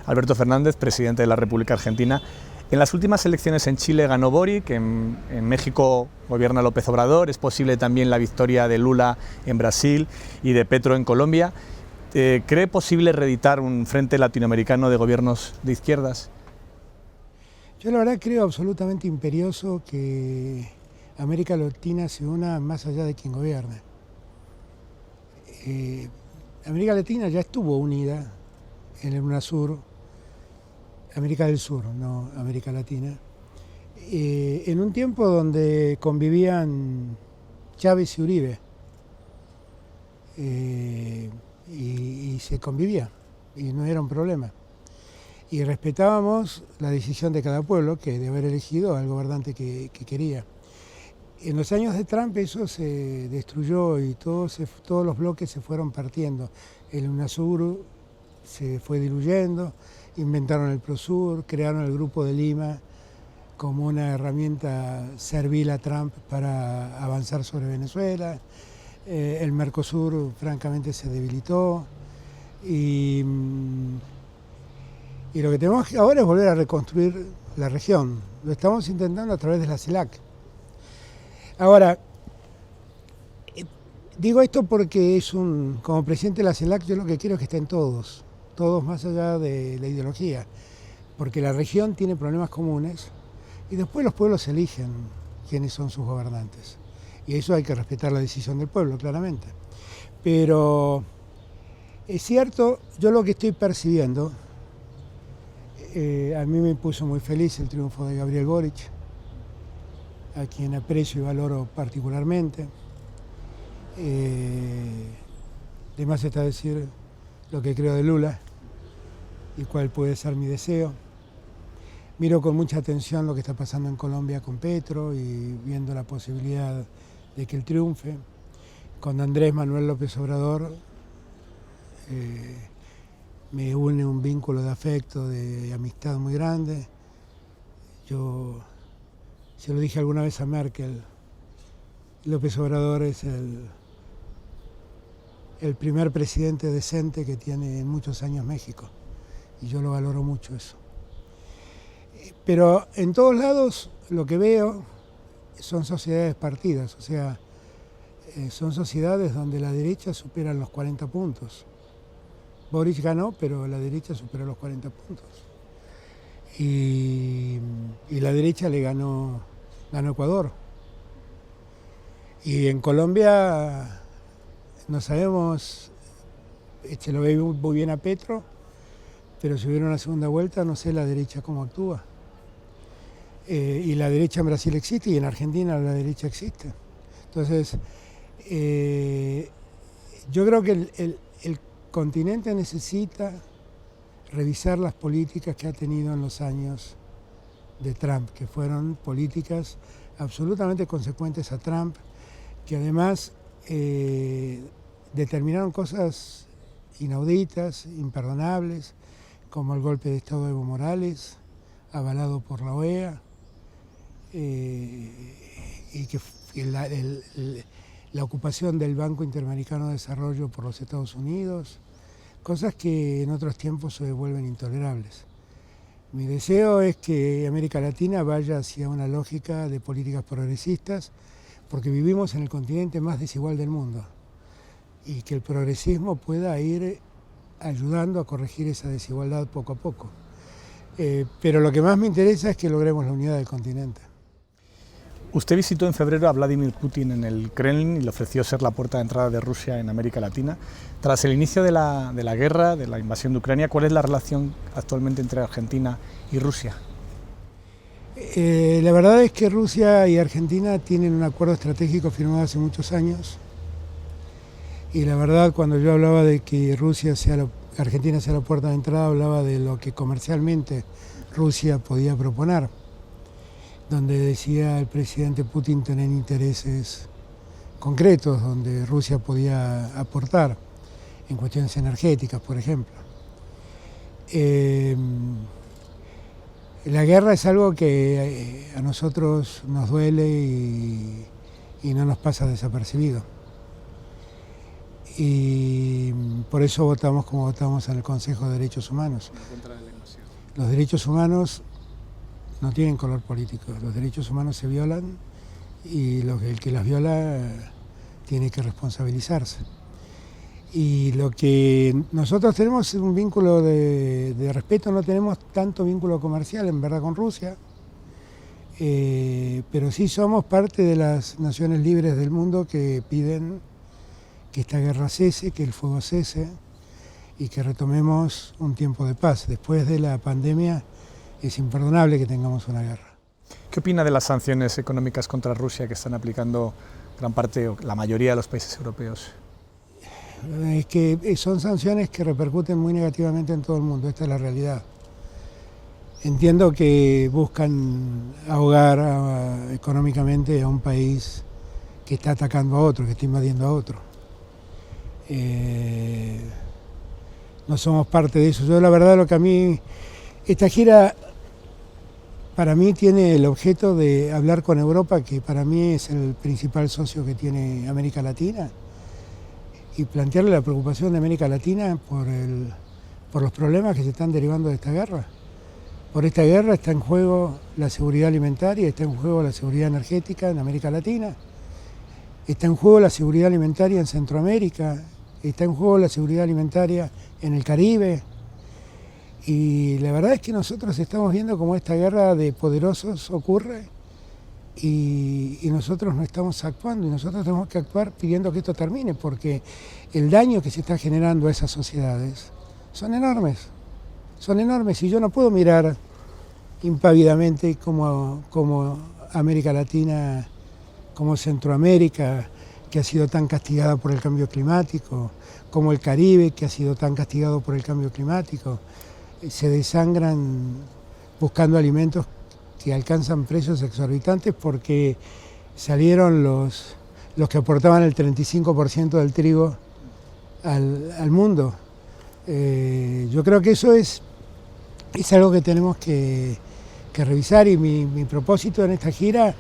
Alberto Fernández, presidente de la República Argentina. En las últimas elecciones en Chile ganó Boric, en México gobierna López Obrador, es posible también la victoria de Lula en Brasil y de Petro en Colombia. ¿Cree posible reeditar un frente latinoamericano de gobiernos de izquierdas? Yo la verdad creo absolutamente imperioso que América Latina se una más allá de quien gobierna. América Latina ya estuvo unida en el UNASUR, América del Sur, no América Latina, en un tiempo donde convivían Chávez y Uribe, y se convivía, y no era un problema. Y respetábamos la decisión de cada pueblo, que de haber elegido al gobernante que quería. En los años de Trump eso se destruyó y todos los bloques se fueron partiendo. El UNASUR se fue diluyendo, inventaron el PROSUR, crearon el Grupo de Lima como una herramienta servil a Trump para avanzar sobre Venezuela. El Mercosur francamente se debilitó y lo que tenemos ahora es volver a reconstruir la región. Lo estamos intentando a través de la CELAC. Ahora, digo esto porque como presidente de la CELAC yo lo que quiero es que estén todos más allá de la ideología, porque la región tiene problemas comunes y después los pueblos eligen quiénes son sus gobernantes. Y eso hay que respetar la decisión del pueblo, claramente. Pero es cierto, yo lo que estoy percibiendo, a mí me puso muy feliz el triunfo de Gabriel Boric, a quien aprecio y valoro particularmente. De más está decir lo que creo de Lula y cuál puede ser mi deseo. Miro con mucha atención lo que está pasando en Colombia con Petro y viendo la posibilidad de que él triunfe. Con Andrés Manuel López Obrador me une un vínculo de afecto, de amistad muy grande. Yo se lo dije alguna vez a Merkel, López Obrador es el primer presidente decente que tiene en muchos años México, y yo lo valoro mucho eso. Pero en todos lados lo que veo son sociedades partidas, o sea, son sociedades donde la derecha supera los 40 puntos. Boric ganó, pero la derecha superó los 40 puntos. Y la derecha le ganó Ecuador. Y en Colombia no sabemos, se lo ve muy bien a Petro, pero si hubiera una segunda vuelta no sé la derecha cómo actúa. Y la derecha en Brasil existe y en Argentina la derecha existe. Entonces, yo creo que el continente necesita revisar las políticas que ha tenido en los años de Trump, que fueron políticas absolutamente consecuentes a Trump, que además determinaron cosas inauditas, imperdonables, como el golpe de Estado de Evo Morales, avalado por la OEA, y que la ocupación del Banco Interamericano de Desarrollo por los Estados Unidos, cosas que en otros tiempos se vuelven intolerables. Mi deseo es que América Latina vaya hacia una lógica de políticas progresistas, porque vivimos en el continente más desigual del mundo, y que el progresismo pueda ir ayudando a corregir esa desigualdad poco a poco. Pero lo que más me interesa es que logremos la unidad del continente. Usted visitó en febrero a Vladimir Putin en el Kremlin y le ofreció ser la puerta de entrada de Rusia en América Latina. Tras el inicio de la guerra, de la invasión de Ucrania, ¿cuál es la relación actualmente entre Argentina y Rusia? La verdad es que Rusia y Argentina tienen un acuerdo estratégico firmado hace muchos años. Y la verdad, cuando yo hablaba de que Argentina sea la puerta de entrada, hablaba de lo que comercialmente Rusia podía proponer, donde decía el presidente Putin tener intereses concretos, donde Rusia podía aportar en cuestiones energéticas, por ejemplo. La guerra es algo que a nosotros nos duele y no nos pasa desapercibido. y por eso votamos como votamos en el Consejo de Derechos Humanos. Los derechos humanos no tienen color político, los derechos humanos se violan y el que las viola tiene que responsabilizarse. Y lo que nosotros tenemos es un vínculo de respeto, no tenemos tanto vínculo comercial en verdad con Rusia, pero sí somos parte de las naciones libres del mundo que piden que esta guerra cese, que el fuego cese y que retomemos un tiempo de paz. Después de la pandemia es imperdonable que tengamos una guerra. ¿Qué opina de las sanciones económicas contra Rusia que están aplicando gran parte o la mayoría de los países europeos? Es que son sanciones que repercuten muy negativamente en todo el mundo, esta es la realidad. Entiendo que buscan ahogar económicamente a un país que está atacando a otro, que está invadiendo a otro. No somos parte de eso. Yo la verdad lo que a mí, esta gira para mí tiene el objeto de hablar con Europa, que para mí es el principal socio que tiene América Latina, y plantearle la preocupación de América Latina por los problemas que se están derivando de esta guerra. Por esta guerra está en juego la seguridad alimentaria, está en juego la seguridad energética en América Latina, está en juego la seguridad alimentaria en Centroamérica, está en juego la seguridad alimentaria en el Caribe. Y la verdad es que nosotros estamos viendo cómo esta guerra de poderosos ocurre y nosotros no estamos actuando, y nosotros tenemos que actuar pidiendo que esto termine, porque el daño que se está generando a esas sociedades son enormes, y yo no puedo mirar impávidamente como América Latina, como Centroamérica, que ha sido tan castigada por el cambio climático, como el Caribe, que ha sido tan castigado por el cambio climático, se desangran buscando alimentos que alcanzan precios exorbitantes porque salieron los que aportaban el 35% del trigo al mundo. Yo creo que eso es algo que tenemos que revisar, y mi propósito en esta gira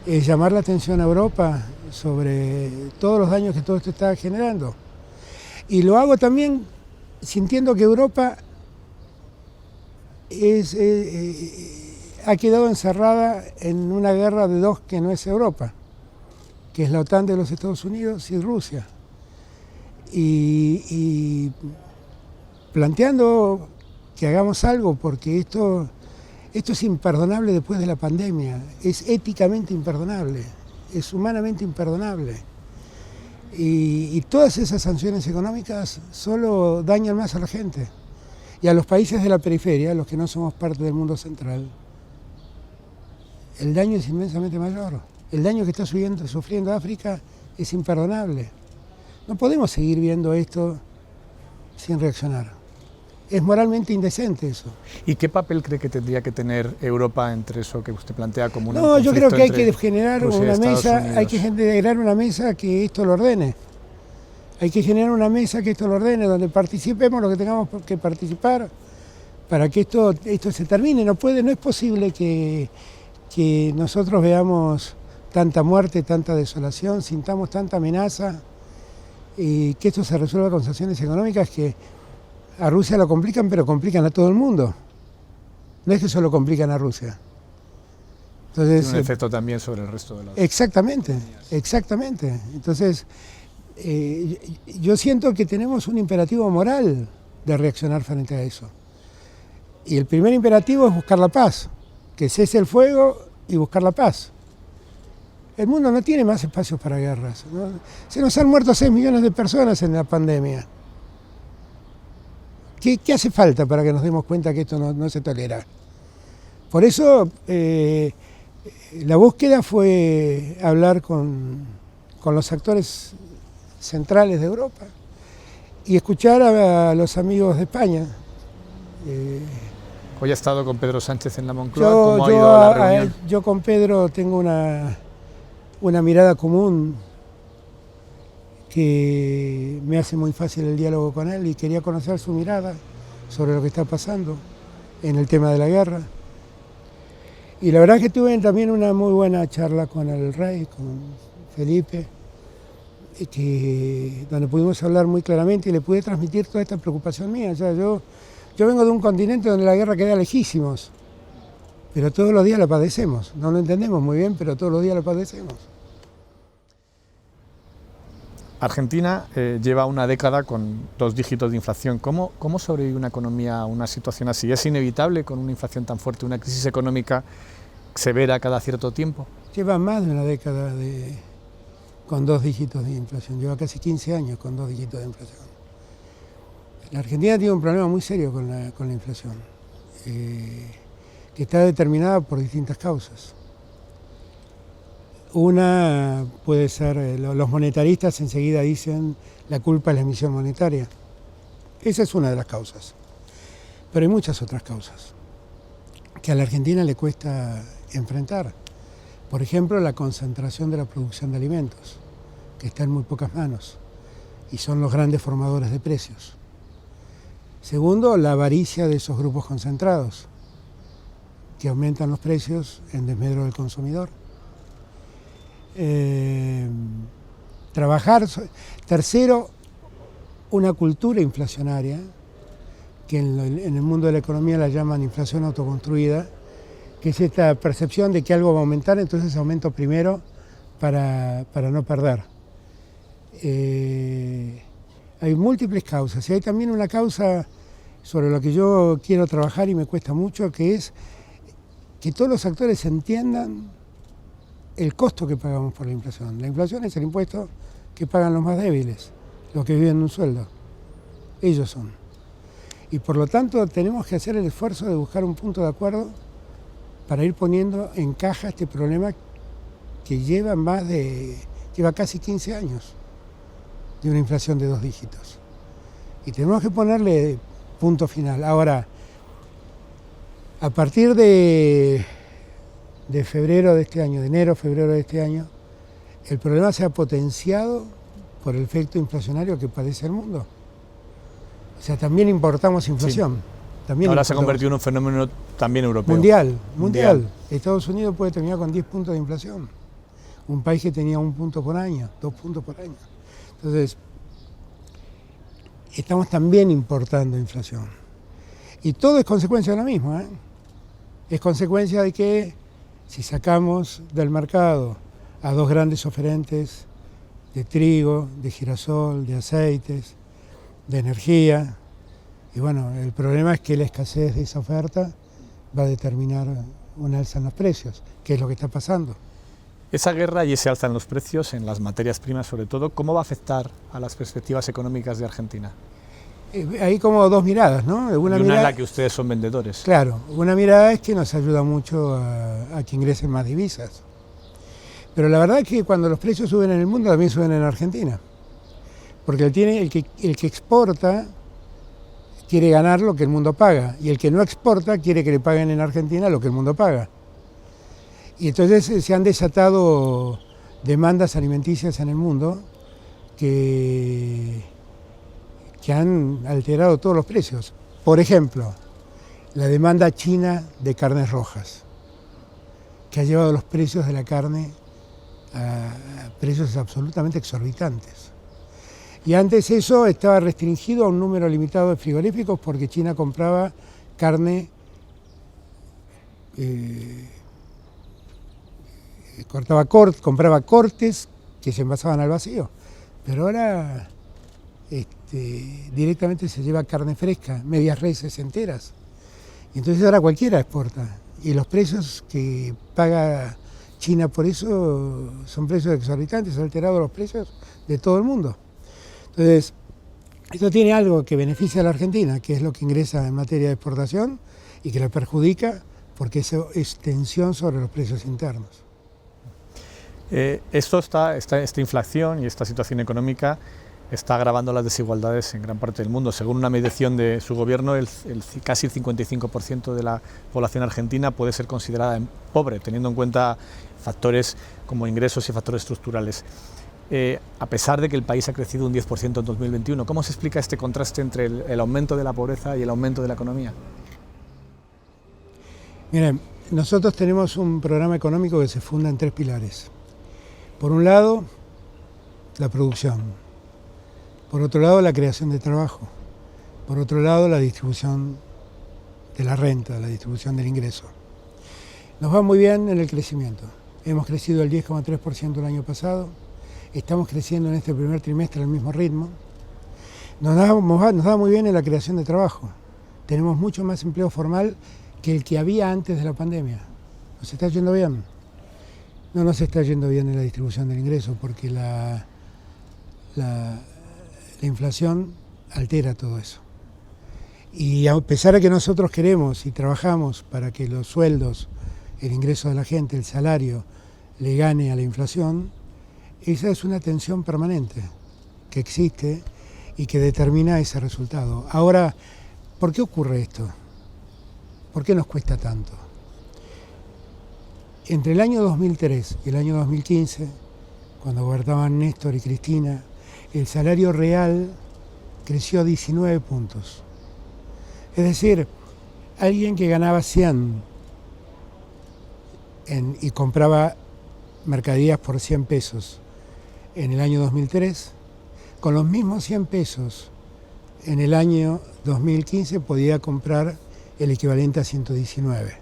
es llamar la atención a Europa sobre todos los daños que todo esto está generando. Y lo hago también sintiendo que Europa ha quedado encerrada en una guerra de dos que no es Europa, que es la OTAN de los Estados Unidos y Rusia. Y planteando que hagamos algo, porque esto es imperdonable después de la pandemia, es éticamente imperdonable, es humanamente imperdonable. Y todas esas sanciones económicas solo dañan más a la gente. Y a los países de la periferia, los que no somos parte del mundo central, el daño es inmensamente mayor. El daño que está sufriendo África es imperdonable. No podemos seguir viendo esto sin reaccionar. Es moralmente indecente eso. ¿Y qué papel cree que tendría que tener Europa entre eso que usted plantea como un conflicto? No, yo creo que hay que generar una mesa que esto lo ordene. Hay que generar una mesa que esto lo ordene, donde participemos lo que tengamos que participar para que esto se termine. No es posible que nosotros veamos tanta muerte, tanta desolación, sintamos tanta amenaza, y que esto se resuelva con sanciones económicas que a Rusia lo complican, pero complican a todo el mundo. No es que solo complican a Rusia. Entonces, tiene un efecto también sobre el resto de los... Exactamente. Entonces, yo siento que tenemos un imperativo moral de reaccionar frente a eso. Y el primer imperativo es buscar la paz, que cese el fuego y buscar la paz. El mundo no tiene más espacios para guerras, ¿no? Se nos han muerto 6 millones de personas en la pandemia. ¿Qué hace falta para que nos demos cuenta que esto no se tolera? Por eso la búsqueda fue hablar con los actores centrales de Europa y escuchar a los amigos de España. Hoy ha estado con Pedro Sánchez en la Moncloa. ¿Cómo ha ido la reunión? Yo con Pedro tengo una mirada común que me hace muy fácil el diálogo con él, y quería conocer su mirada sobre lo que está pasando en el tema de la guerra. Y la verdad es que tuve también una muy buena charla con el rey, con Felipe, donde pudimos hablar muy claramente y le pude transmitir toda esta preocupación mía. O sea, yo vengo de un continente donde la guerra queda lejísimos, pero todos los días la padecemos. No lo entendemos muy bien, pero todos los días la padecemos. Argentina lleva una década con 2 dígitos de inflación. ¿Cómo sobrevive una economía a una situación así? ¿Es inevitable con una inflación tan fuerte, una crisis económica severa cada cierto tiempo? Lleva más de una década con 2 dígitos de inflación. Lleva casi 15 años con 2 dígitos de inflación. La Argentina tiene un problema muy serio con la inflación, que está determinada por distintas causas. Una puede ser, los monetaristas enseguida dicen, la culpa es la emisión monetaria. Esa es una de las causas. Pero hay muchas otras causas que a la Argentina le cuesta enfrentar. Por ejemplo, la concentración de la producción de alimentos, que está en muy pocas manos, y son los grandes formadores de precios. Segundo, la avaricia de esos grupos concentrados, que aumentan los precios en desmedro del consumidor. Tercero, una cultura inflacionaria, que en el mundo de la economía la llaman inflación autoconstruida, que es esta percepción de que algo va a aumentar, entonces aumento primero para no perder. Hay múltiples causas, y hay también una causa sobre la que yo quiero trabajar y me cuesta mucho, que es que todos los actores entiendan el costo que pagamos por la inflación. La inflación es el impuesto que pagan los más débiles, los que viven de un sueldo. Ellos son. Y por lo tanto tenemos que hacer el esfuerzo de buscar un punto de acuerdo para ir poniendo en caja este problema que lleva casi 15 años de una inflación de 2 dígitos. Y tenemos que ponerle punto final. Ahora, a partir de febrero de este año, de enero, febrero de este año, el problema se ha potenciado por el efecto inflacionario que padece el mundo. O sea, también importamos inflación. Sí. También ahora se ha convertido en un fenómeno también europeo. Mundial. Estados Unidos puede terminar con 10 puntos de inflación. Un país que tenía 1 punto por año, 2 puntos por año. Entonces, estamos también importando inflación. Y todo es consecuencia de lo mismo, ¿eh? Es consecuencia de que si sacamos del mercado a 2 grandes oferentes de trigo, de girasol, de aceites, de energía, y bueno, el problema es que la escasez de esa oferta va a determinar un alza en los precios, que es lo que está pasando. Esa guerra y ese alza en los precios, en las materias primas sobre todo, ¿cómo va a afectar a las perspectivas económicas de Argentina? Hay como 2 miradas, ¿no? Una en la que ustedes son vendedores. Claro, una mirada es que nos ayuda mucho a que ingresen más divisas. Pero la verdad es que cuando los precios suben en el mundo, también suben en Argentina. Porque el que exporta quiere ganar lo que el mundo paga, y el que no exporta quiere que le paguen en Argentina lo que el mundo paga. Y entonces se han desatado demandas alimenticias en el mundo que han alterado todos los precios. Por ejemplo, la demanda china de carnes rojas, que ha llevado los precios de la carne a precios absolutamente exorbitantes. Y antes eso estaba restringido a un número limitado de frigoríficos porque China compraba carne, compraba cortes que se envasaban al vacío. Pero ahora directamente se lleva carne fresca, medias reses enteras. Y entonces ahora cualquiera exporta. Y los precios que paga China por eso son precios exorbitantes, han alterado los precios de todo el mundo. Entonces, esto tiene algo que beneficia a la Argentina, que es lo que ingresa en materia de exportación y que la perjudica porque eso es tensión sobre los precios internos. Esta inflación y esta situación económica está agravando las desigualdades en gran parte del mundo. Según una medición de su gobierno, casi el 55% de la población argentina puede ser considerada pobre, teniendo en cuenta factores como ingresos y factores estructurales. A pesar de que el país ha crecido un 10% en 2021, ¿cómo se explica este contraste entre el aumento de la pobreza y el aumento de la economía? Miren, nosotros tenemos un programa económico que se funda en 3 pilares. Por un lado, la producción. Por otro lado, la creación de trabajo. Por otro lado, la distribución de la renta, la distribución del ingreso. Nos va muy bien en el crecimiento. Hemos crecido el 10,3% el año pasado. Estamos creciendo en este primer trimestre al mismo ritmo. Nos da muy bien en la creación de trabajo. Tenemos mucho más empleo formal que el que había antes de la pandemia. ¿Nos está yendo bien? No nos está yendo bien en la distribución del ingreso porque la inflación altera todo eso. Y a pesar de que nosotros queremos y trabajamos para que los sueldos, el ingreso de la gente, el salario, le gane a la inflación, esa es una tensión permanente que existe y que determina ese resultado. Ahora, ¿por qué ocurre esto? ¿Por qué nos cuesta tanto? Entre el año 2003 y el año 2015, cuando gobernaban Néstor y Cristina, el salario real creció 19 puntos. Es decir, alguien que ganaba 100 y compraba mercaderías por 100 pesos en el año 2003, con los mismos 100 pesos en el año 2015 podía comprar el equivalente a 119.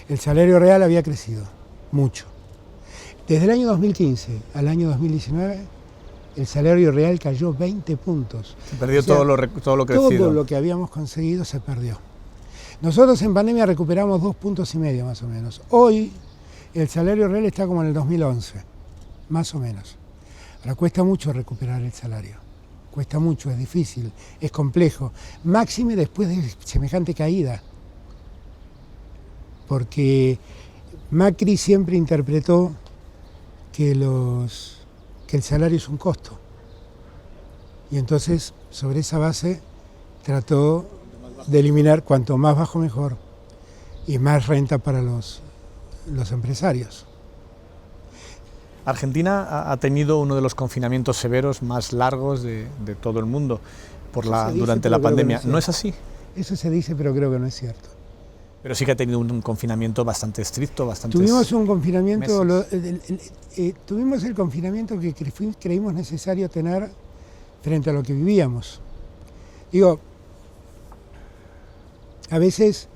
El salario real había crecido mucho. Desde el año 2015 al año 2019, el salario real cayó 20 puntos. Se perdió, o sea, todo lo crecido. Todo lo que habíamos conseguido se perdió. Nosotros en pandemia recuperamos 2,5 puntos más o menos. Hoy el salario real está como en el 2011, más o menos. Ahora cuesta mucho recuperar el salario. Cuesta mucho, es difícil, es complejo. Máxime después de semejante caída. Porque Macri siempre interpretó que el salario es un costo. Y entonces, sobre esa base, trató de eliminar cuanto más bajo mejor y más renta para los empresarios. Argentina ha tenido uno de los confinamientos severos más largos de todo el mundo durante la pandemia. ¿No es así? Eso se dice, pero creo que no es cierto. Pero sí que ha tenido un confinamiento bastante estricto, bastante. Tuvimos un confinamiento, tuvimos el confinamiento que creímos necesario tener frente a lo que vivíamos. Digo, a veces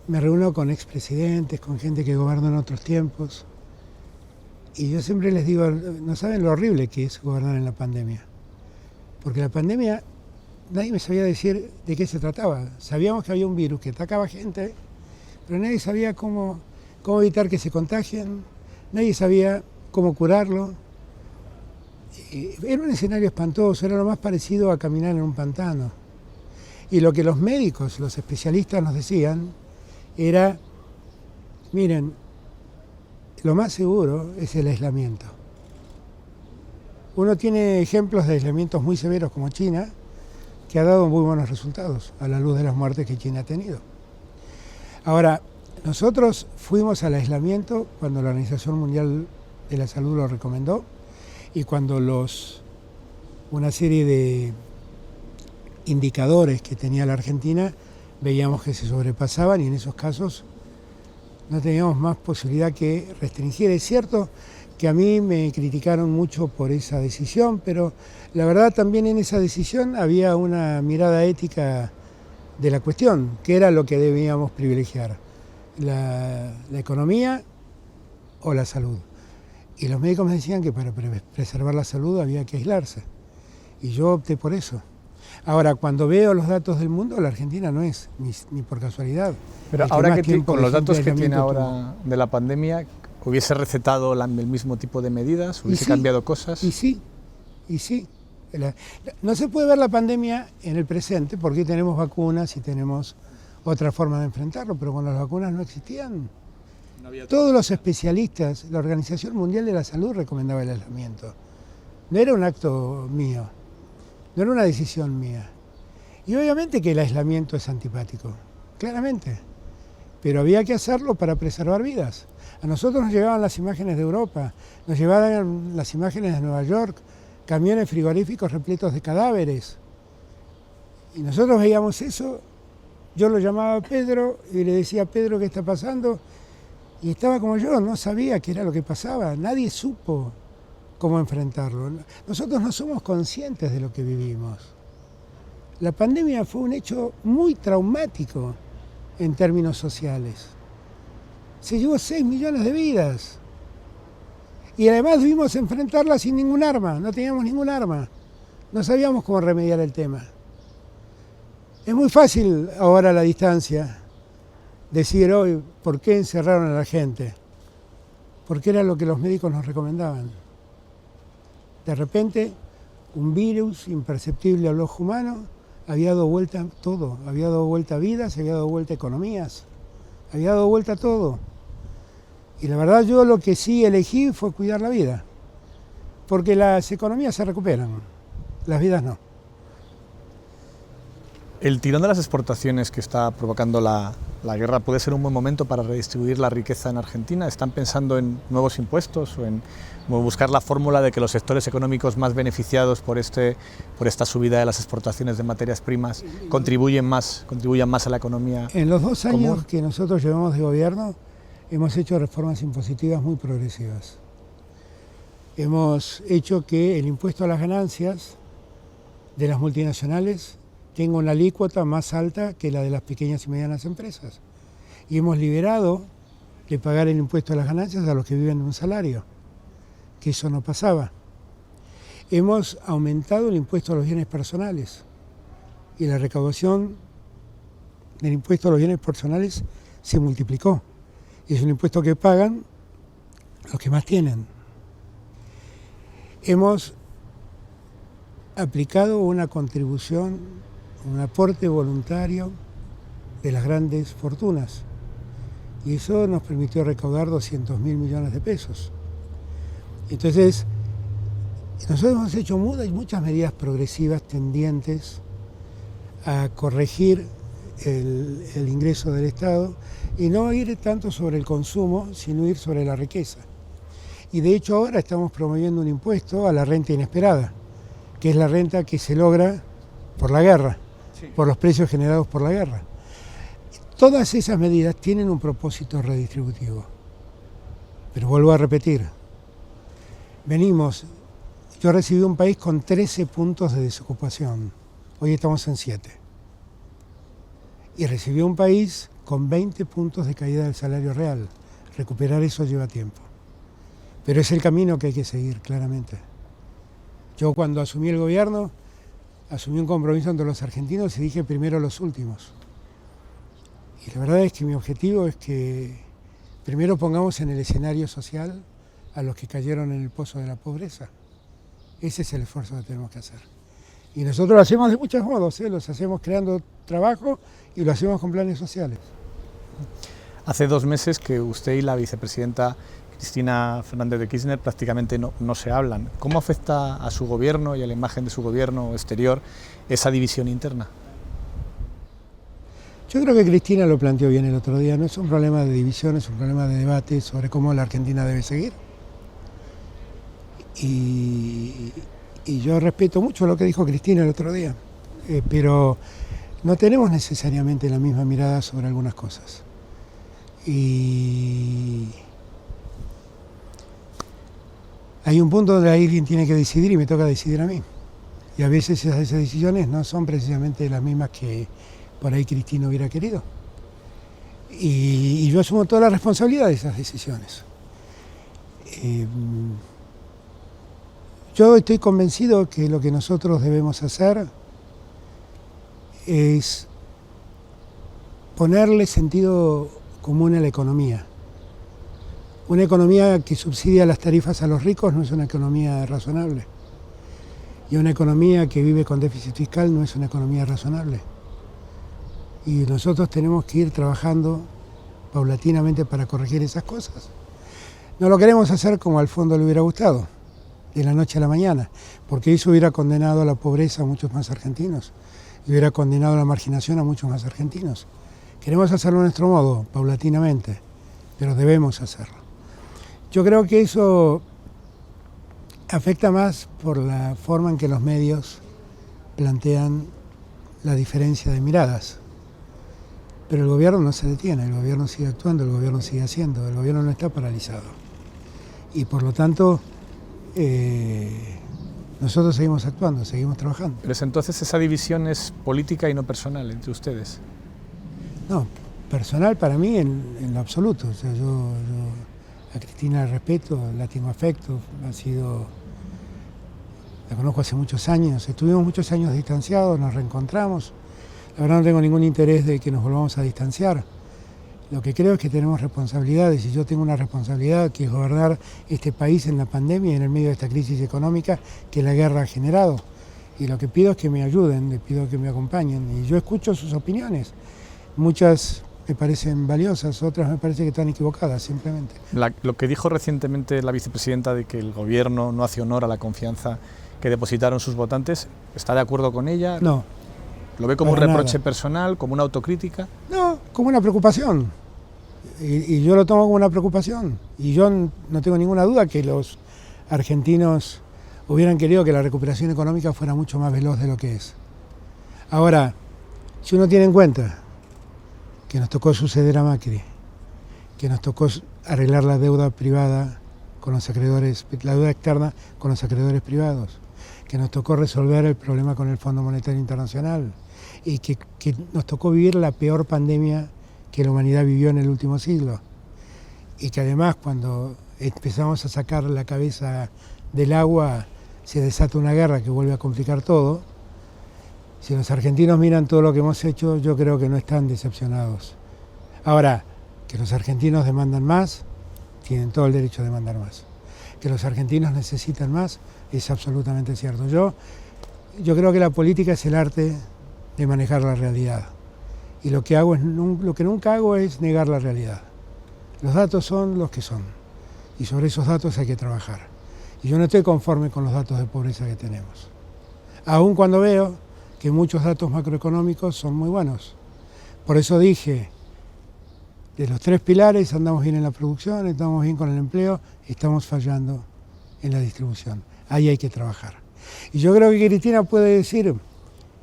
me reúno con expresidentes, con gente que gobernó en otros tiempos, y yo siempre les digo, no saben lo horrible que es gobernar en la pandemia. Porque la pandemia, nadie me sabía decir de qué se trataba. Sabíamos que había un virus que atacaba gente, pero nadie sabía cómo evitar que se contagien, nadie sabía cómo curarlo. Era un escenario espantoso, era lo más parecido a caminar en un pantano. Y lo que los médicos, los especialistas nos decían era, miren, lo más seguro es el aislamiento. Uno tiene ejemplos de aislamientos muy severos como China, que ha dado muy buenos resultados a la luz de las muertes que China ha tenido. Ahora, nosotros fuimos al aislamiento cuando la Organización Mundial de la Salud lo recomendó y cuando una serie de indicadores que tenía la Argentina veíamos que se sobrepasaban y en esos casos no teníamos más posibilidad que restringir. Es cierto que a mí me criticaron mucho por esa decisión, pero la verdad también en esa decisión había una mirada ética de la cuestión, que era lo que debíamos privilegiar, la economía o la salud. Y los médicos me decían que para preservar la salud había que aislarse, y yo opté por eso. Ahora, cuando veo los datos del mundo, la Argentina no es ni por casualidad. Pero ahora que con los datos que tiene ahora de la pandemia, ¿hubiese recetado el mismo tipo de medidas? ¿Hubiese cambiado cosas? Y sí. No se puede ver la pandemia en el presente porque tenemos vacunas y tenemos otra forma de enfrentarlo, pero cuando las vacunas no existían, todos los especialistas, la Organización Mundial de la Salud recomendaba el aislamiento. No era un acto mío, no era una decisión mía. Y obviamente que el aislamiento es antipático, claramente, pero había que hacerlo para preservar vidas. A nosotros nos llegaban las imágenes de Europa, nos llegaban las imágenes de Nueva York, camiones frigoríficos repletos de cadáveres. Y nosotros veíamos eso, yo lo llamaba a Pedro y le decía, Pedro, ¿qué está pasando? Y estaba como yo, no sabía qué era lo que pasaba, nadie supo cómo enfrentarlo. Nosotros no somos conscientes de lo que vivimos. La pandemia fue un hecho muy traumático en términos sociales. Se llevó 6 millones de vidas. Y además debimos enfrentarla sin ningún arma, no teníamos ningún arma. No sabíamos cómo remediar el tema. Es muy fácil ahora a la distancia decir hoy por qué encerraron a la gente. Porque era lo que los médicos nos recomendaban. De repente, un virus imperceptible al ojo humano había dado vuelta a todo, había dado vuelta a vidas, había dado vuelta a economías, había dado vuelta a todo. Y la verdad yo lo que sí elegí fue cuidar la vida, porque las economías se recuperan, las vidas no. El tirón de las exportaciones que está provocando la guerra puede ser un buen momento para redistribuir la riqueza en Argentina. ¿Están pensando en nuevos impuestos o en buscar la fórmula de que los sectores económicos más beneficiados por esta subida de las exportaciones de materias primas contribuyan más a la economía? En los 2 años común que nosotros llevamos de gobierno hemos hecho reformas impositivas muy progresivas. Hemos hecho que el impuesto a las ganancias de las multinacionales tenga una alícuota más alta que la de las pequeñas y medianas empresas. Y hemos liberado de pagar el impuesto a las ganancias a los que viven de un salario, que eso no pasaba. Hemos aumentado el impuesto a los bienes personales y la recaudación del impuesto a los bienes personales se multiplicó. Y es un impuesto que pagan los que más tienen. Hemos aplicado una contribución, un aporte voluntario de las grandes fortunas. Y eso nos permitió recaudar 200.000 millones de pesos. Entonces, nosotros hemos hecho muchas medidas progresivas tendientes a corregir el ingreso del Estado y no ir tanto sobre el consumo, sino ir sobre la riqueza. Y de hecho ahora estamos promoviendo un impuesto a la renta inesperada, que es la renta que se logra por la guerra, por los precios generados por la guerra. Todas esas medidas tienen un propósito redistributivo. Pero vuelvo a repetir, yo recibí un país con 13 puntos de desocupación, hoy estamos en 7. Y recibí un país con 20 puntos de caída del salario real. Recuperar eso lleva tiempo. Pero es el camino que hay que seguir, claramente. Yo cuando asumí el gobierno, asumí un compromiso entre los argentinos y dije primero los últimos. Y la verdad es que mi objetivo es que primero pongamos en el escenario social a los que cayeron en el pozo de la pobreza. Ese es el esfuerzo que tenemos que hacer. Y nosotros lo hacemos de muchos modos, los hacemos creando trabajo y lo hacemos con planes sociales. Hace 2 meses que usted y la vicepresidenta Cristina Fernández de Kirchner prácticamente no se hablan. ¿Cómo afecta a su gobierno y a la imagen de su gobierno exterior esa división interna? Yo creo que Cristina lo planteó bien el otro día. No es un problema de división, es un problema de debate sobre cómo la Argentina debe seguir. Y yo respeto mucho lo que dijo Cristina el otro día, pero no tenemos necesariamente la misma mirada sobre algunas cosas. Y hay un punto donde alguien tiene que decidir y me toca decidir a mí. Y a veces esas decisiones no son precisamente las mismas que por ahí Cristina hubiera querido. Y yo asumo toda la responsabilidad de esas decisiones. Yo estoy convencido que lo que nosotros debemos hacer es ponerle sentido común a la economía. Una economía que subsidia las tarifas a los ricos no es una economía razonable. Y una economía que vive con déficit fiscal no es una economía razonable. Y nosotros tenemos que ir trabajando paulatinamente para corregir esas cosas. No lo queremos hacer como al fondo le hubiera gustado, de la noche a la mañana, porque eso hubiera condenado a la pobreza a muchos más argentinos, y hubiera condenado a la marginación a muchos más argentinos. Queremos hacerlo a nuestro modo, paulatinamente, pero debemos hacerlo. Yo creo que eso afecta más por la forma en que los medios plantean la diferencia de miradas. Pero el gobierno no se detiene, el gobierno sigue actuando, el gobierno sigue haciendo, el gobierno no está paralizado. Y por lo tanto, nosotros seguimos actuando, seguimos trabajando. Pero entonces esa división es política y no personal entre ustedes. No, personal para mí en lo absoluto. O sea, yo a Cristina la respeto, la tengo afecto, la conozco hace muchos años, estuvimos muchos años distanciados, nos reencontramos. La verdad no tengo ningún interés de que nos volvamos a distanciar. Lo que creo es que tenemos responsabilidades y yo tengo una responsabilidad que es gobernar este país en la pandemia y en el medio de esta crisis económica que la guerra ha generado. Y lo que pido es que me ayuden, les pido que me acompañen. Y yo escucho sus opiniones. Muchas me parecen valiosas, otras me parece que están equivocadas, simplemente. Lo que dijo recientemente la vicepresidenta de que el gobierno no hace honor a la confianza que depositaron sus votantes, ¿está de acuerdo con ella? No. ¿Lo ve como un reproche personal, como una autocrítica? No, como una preocupación. Y yo lo tomo como una preocupación. Y yo no tengo ninguna duda que los argentinos hubieran querido que la recuperación económica fuera mucho más veloz de lo que es. Ahora, si uno tiene en cuenta que nos tocó suceder a Macri, que nos tocó arreglar la deuda privada con los acreedores, la deuda externa con los acreedores privados, que nos tocó resolver el problema con el Fondo Monetario Internacional y que nos tocó vivir la peor pandemia que la humanidad vivió en el último siglo. Y que además cuando empezamos a sacar la cabeza del agua se desata una guerra que vuelve a complicar todo. Si los argentinos miran todo lo que hemos hecho, yo creo que no están decepcionados. Ahora, que los argentinos demandan más, tienen todo el derecho a demandar más. Que los argentinos necesitan más, es absolutamente cierto. Yo creo que la política es el arte de manejar la realidad. Y lo que nunca hago es negar la realidad. Los datos son los que son. Y sobre esos datos hay que trabajar. Y yo no estoy conforme con los datos de pobreza que tenemos. Aun cuando veo que muchos datos macroeconómicos son muy buenos. Por eso dije, de los 3 pilares andamos bien en la producción, estamos bien con el empleo, estamos fallando en la distribución. Ahí hay que trabajar. Y yo creo que Cristina puede decir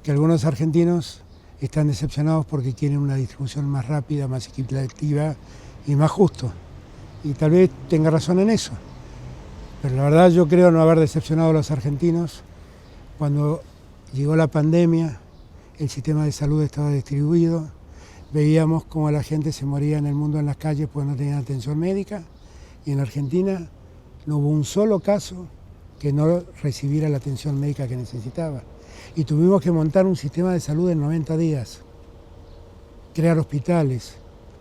que algunos argentinos están decepcionados porque quieren una distribución más rápida, más equitativa y más justo. Y tal vez tenga razón en eso. Pero la verdad yo creo no haber decepcionado a los argentinos. Cuando llegó la pandemia, el sistema de salud estaba distribuido, veíamos cómo la gente se moría en el mundo en las calles porque no tenían atención médica, y en Argentina no hubo un solo caso que no recibiera la atención médica que necesitaba. Y tuvimos que montar un sistema de salud en 90 días, crear hospitales,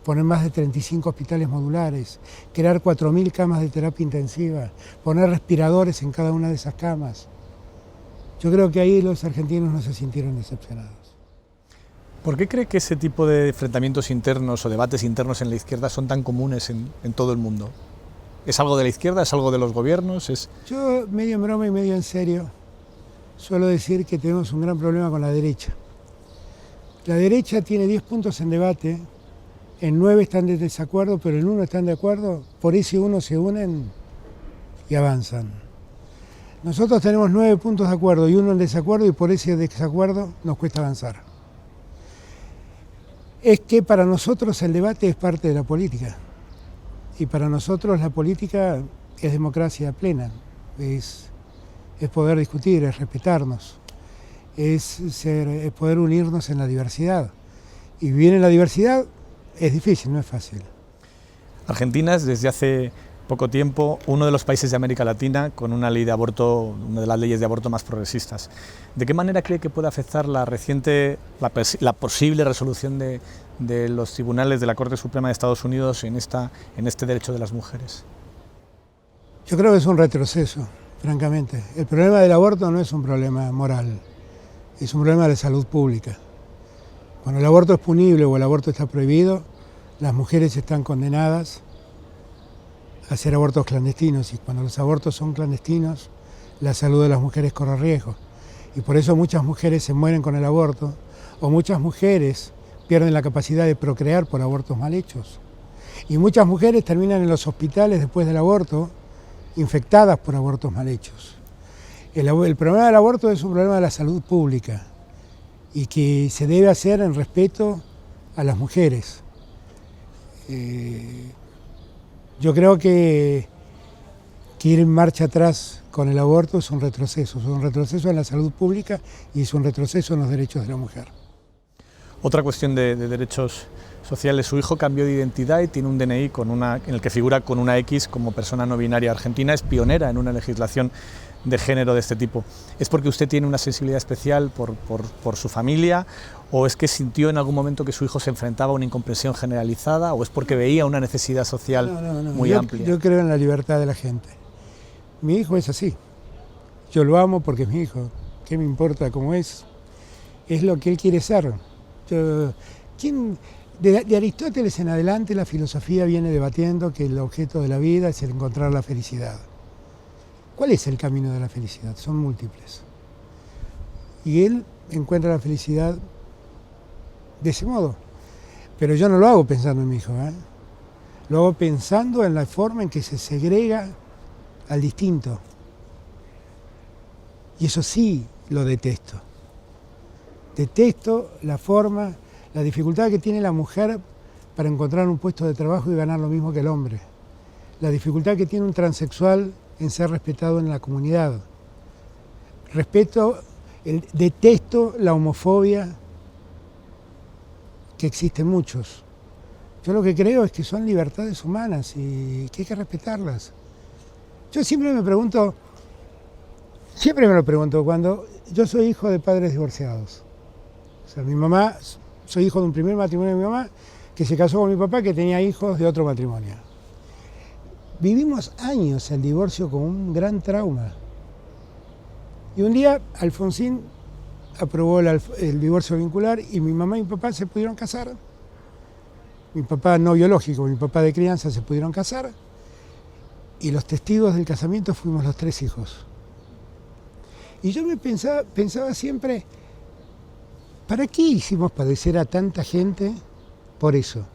poner más de 35 hospitales modulares, crear 4.000 camas de terapia intensiva, poner respiradores en cada una de esas camas. Yo creo que ahí los argentinos no se sintieron decepcionados. ¿Por qué cree que ese tipo de enfrentamientos internos o debates internos en la izquierda son tan comunes en todo el mundo? ¿Es algo de la izquierda? ¿Es algo de los gobiernos? Yo, medio en broma y medio en serio, suelo decir que tenemos un gran problema con la derecha. La derecha tiene 10 puntos en debate, en 9 están de desacuerdo, pero en 1 están de acuerdo, por ese 1 se unen y avanzan. Nosotros tenemos 9 puntos de acuerdo y 1 en desacuerdo, y por ese desacuerdo nos cuesta avanzar. Es que para nosotros el debate es parte de la política, y para nosotros la política es democracia plena, es poder discutir, es respetarnos, es poder unirnos en la diversidad. Y vivir en la diversidad es difícil, no es fácil. Argentina es desde hace poco tiempo uno de los países de América Latina con una ley de aborto, una de las leyes de aborto más progresistas. ¿De qué manera cree que puede afectar la posible resolución de los tribunales de la Corte Suprema de Estados Unidos en este derecho de las mujeres? Yo creo que es un retroceso, francamente. El problema del aborto no es un problema moral, es un problema de salud pública. Cuando el aborto es punible o el aborto está prohibido, las mujeres están condenadas a hacer abortos clandestinos, y cuando los abortos son clandestinos, la salud de las mujeres corre riesgo. Y por eso muchas mujeres se mueren con el aborto, o muchas mujeres pierden la capacidad de procrear por abortos mal hechos. Y muchas mujeres terminan en los hospitales después del aborto, infectadas por abortos mal hechos. El problema del aborto es un problema de la salud pública y que se debe hacer en respeto a las mujeres. Yo creo que que ir en marcha atrás con el aborto es un retroceso en la salud pública y es un retroceso en los derechos de la mujer. Otra cuestión de derechos sociales, su hijo cambió de identidad y tiene un DNI en el que figura con una X como persona no binaria. Argentina es pionera en una legislación de género de este tipo. ¿Es porque usted tiene una sensibilidad especial por su familia, o es que sintió en algún momento que su hijo se enfrentaba a una incomprensión generalizada, o es porque veía una necesidad social muy amplia? Yo creo en la libertad de la gente. Mi hijo es así. Yo lo amo porque es mi hijo. ¿Qué me importa cómo es? Es lo que él quiere ser. De Aristóteles en adelante la filosofía viene debatiendo que el objeto de la vida es el encontrar la felicidad. ¿Cuál es el camino de la felicidad? Son múltiples. Y él encuentra la felicidad de ese modo. Pero yo no lo hago pensando en mi hijo, ¿eh? Lo hago pensando en la forma en que se segrega al distinto. Y eso sí lo detesto. Detesto la forma, la dificultad que tiene la mujer para encontrar un puesto de trabajo y ganar lo mismo que el hombre. La dificultad que tiene un transexual en ser respetado en la comunidad. Detesto la homofobia que existe en muchos. Yo lo que creo es que son libertades humanas y que hay que respetarlas. Yo siempre me lo pregunto, cuando yo soy hijo de padres divorciados. O sea, mi mamá, soy hijo de un primer matrimonio de mi mamá, que se casó con mi papá, que tenía hijos de otro matrimonio. Vivimos años el divorcio como un gran trauma. Y un día Alfonsín aprobó el divorcio vincular y mi mamá y mi papá se pudieron casar. Mi papá no biológico, mi papá de crianza se pudieron casar. Y los testigos del casamiento fuimos los 3 hijos. Y yo pensaba siempre, ¿para qué hicimos padecer a tanta gente por eso?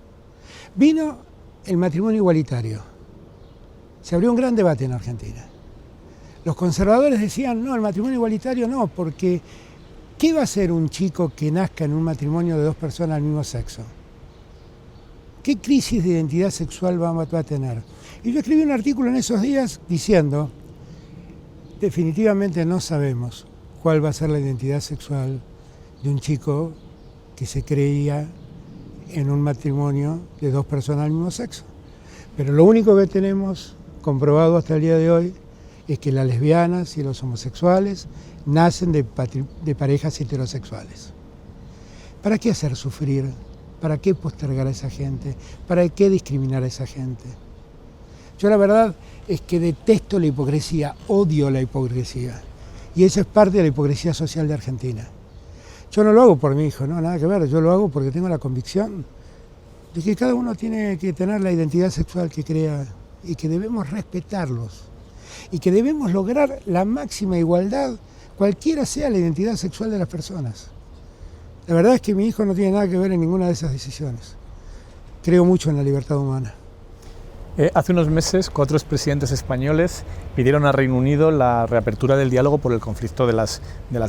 Vino el matrimonio igualitario. Se abrió un gran debate en Argentina. Los conservadores decían, no, el matrimonio igualitario no, porque ¿qué va a hacer un chico que nazca en un matrimonio de 2 personas del mismo sexo? ¿Qué crisis de identidad sexual va a tener? Y yo escribí un artículo en esos días diciendo, definitivamente no sabemos cuál va a ser la identidad sexual de un chico que se creía en un matrimonio de 2 personas del mismo sexo. Pero lo único que tenemos comprobado hasta el día de hoy es que las lesbianas y los homosexuales nacen de parejas heterosexuales. ¿Para qué hacer sufrir? ¿Para qué postergar a esa gente? ¿Para qué discriminar a esa gente? Yo la verdad es que detesto la hipocresía, odio la hipocresía. Y eso es parte de la hipocresía social de Argentina. Yo no lo hago por mi hijo, no, nada que ver, yo lo hago porque tengo la convicción de que cada uno tiene que tener la identidad sexual que crea y que debemos respetarlos y que debemos lograr la máxima igualdad, cualquiera sea la identidad sexual de las personas. La verdad es que mi hijo no tiene nada que ver en ninguna de esas decisiones. Creo mucho en la libertad humana. Hace unos meses, 4 expresidentes españoles pidieron a Reino Unido la reapertura del diálogo por el conflicto de las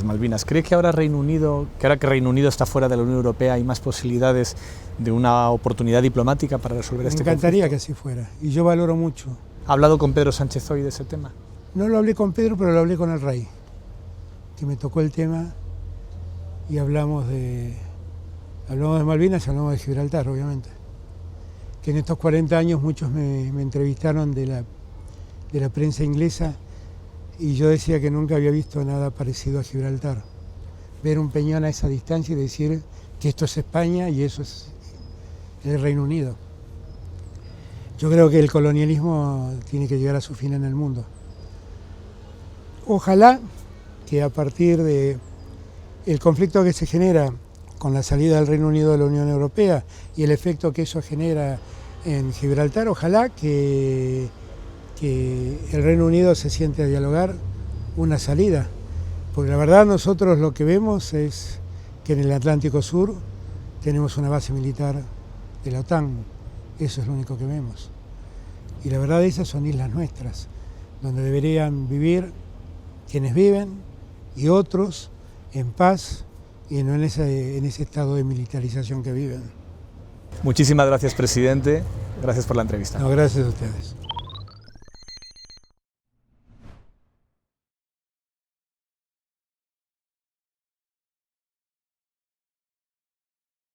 Malvinas. ¿Cree que ahora que Reino Unido está fuera de la Unión Europea hay más posibilidades de una oportunidad diplomática para resolver este conflicto? Me encantaría que así fuera, y yo valoro mucho. ¿Ha hablado con Pedro Sánchez hoy de ese tema? No lo hablé con Pedro, pero lo hablé con el rey, que me tocó el tema y hablamos de Malvinas y hablamos de Gibraltar, obviamente. Que en estos 40 años muchos me entrevistaron de la prensa inglesa y yo decía que nunca había visto nada parecido a Gibraltar. Ver un peñón a esa distancia y decir que esto es España y eso es el Reino Unido. Yo creo que el colonialismo tiene que llegar a su fin en el mundo. Ojalá que a partir del conflicto que se genera con la salida del Reino Unido de la Unión Europea y el efecto que eso genera en Gibraltar, ojalá que el Reino Unido se siente a dialogar una salida, porque la verdad nosotros lo que vemos es que en el Atlántico Sur tenemos una base militar de la OTAN, eso es lo único que vemos. Y la verdad esas son islas nuestras, donde deberían vivir quienes viven y otros en paz y no en ese estado de militarización que viven. Muchísimas gracias, presidente. Gracias por la entrevista. No, gracias a ustedes.